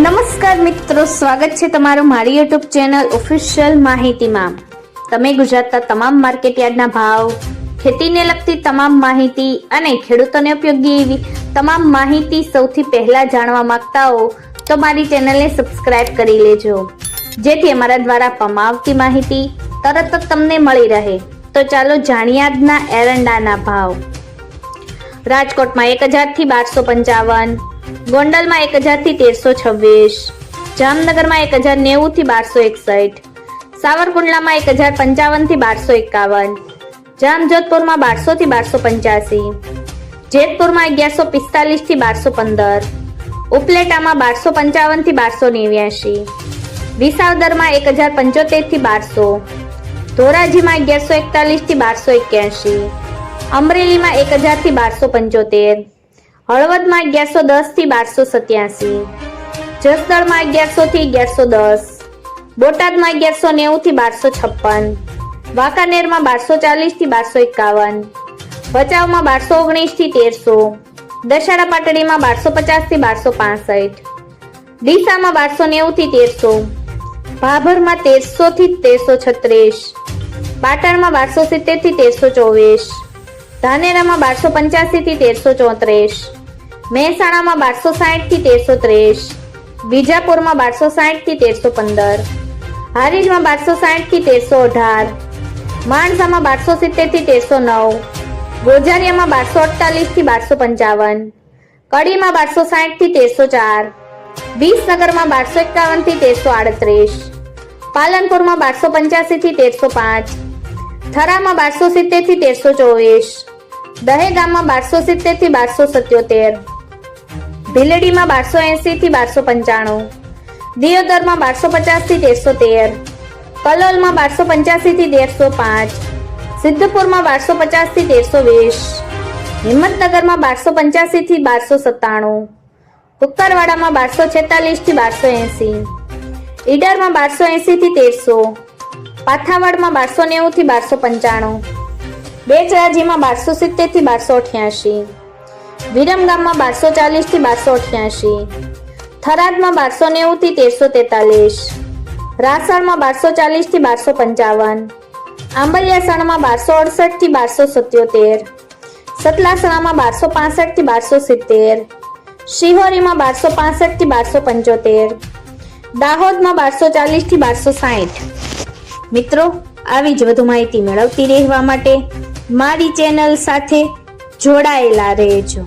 નમસ્કાર મિત્રો, સ્વાગત છે તમારું મારી યુટ્યુબ ચેનલ ઓફિશિયલ માહિતીમાં। તમે ગુજરાતના તમામ માર્કેટયાર્ડના ભાવ, ખેતીને લગતી તમામ માહિતી અને ખેડૂતોને ઉપયોગી એવી તમામ માહિતી સૌથી પહેલા જાણવા માંગતા હો તો મારી ચેનલને સબસ્ક્રાઇબ કરી લેજો, જેથી અમારા દ્વારા આપવામાં આવતી માહિતી તરત જ તમને મળી રહે। તો ચાલો જાણીએ આજના એરંડાના ભાવ। રાજકોટમાં 1000 થી 1255, ગોંડલમાં 1000 થી 1326, જામનગરમાં 1090 થી 1261, સાવરકુંડલામાં 1055 થી 1251, જામજોધપુરમાં 1200 થી 1285, જેતપુરમાં 1145 થી 1215, ઉપલેટામાં 1255 થી 1289, વિસાવદરમાં 1075 થી 1200, ધોરાજીમાં 1141 થી 1281, અમરેલીમાં 1000 થી 1275, હળવદમાં 1110 થી 1287, જસદણમાં 1100 થી 1110, બોટાદમાં 1190 થી 1256, વાંકાનેરમાં 1240 થી 1251, ભચાઉમાં 1219 થી 1300, દશાડા પાટડીમાં 1250 થી 1265, ડીસામાં 1290 થી 1300, ભાભરમાં 1300 થી 1336, પાટણમાં 1270 થી 1324, ધાનેરામાં 1285 થી 1334, મહેસાણામાં 1260 થી 1330, વિજાપુરમાં 1260 થી 1315, હારીજમાં 1260 થી 1318, માણસામાં 1270 થી 1309, ગોઝારિયામાં 1248 થી 1255, કડીમાં 1260 થી 1304, વિસનગરમાં 1251 થી 1338, પાલનપુરમાં 1285 થી 1305, થરામાં 1270 થી 1324, દહેગામમાં 1270 થી 1277, ભીલડીમાં 1280 થી 1295, દિયોદરમાં 1250 થી 1313, કલોલમાં 1285 થી 1305, સિદ્ધપુરમાં 1250 થી 1320, હિંમતનગરમાં 1285 થી 1297, કુકરવાડામાં 1246 થી 1280, ઈડરમાં 1280 થી 1300, પાથાવાડમાં 1290 થી 1295, બેચરાજીમાં 1270 થી 1288, વિરમગામમાં 1240 થી 1288, થરાદમાં 1290 થી 1343, રાસણમાં 1240 થી 1255, આંબલિયાસણમાં 1268 થી 1277, સતલાસણામાં 1265 થી 1270, શિહોરીમાં 1265 થી 1275, દાહોદમાં 1240 થી 1260। મિત્રો, આવી જ વધુ માહિતી મેળવતી રહેવા માટે મારી ચેનલ સાથે જોડાયેલા રહેજો।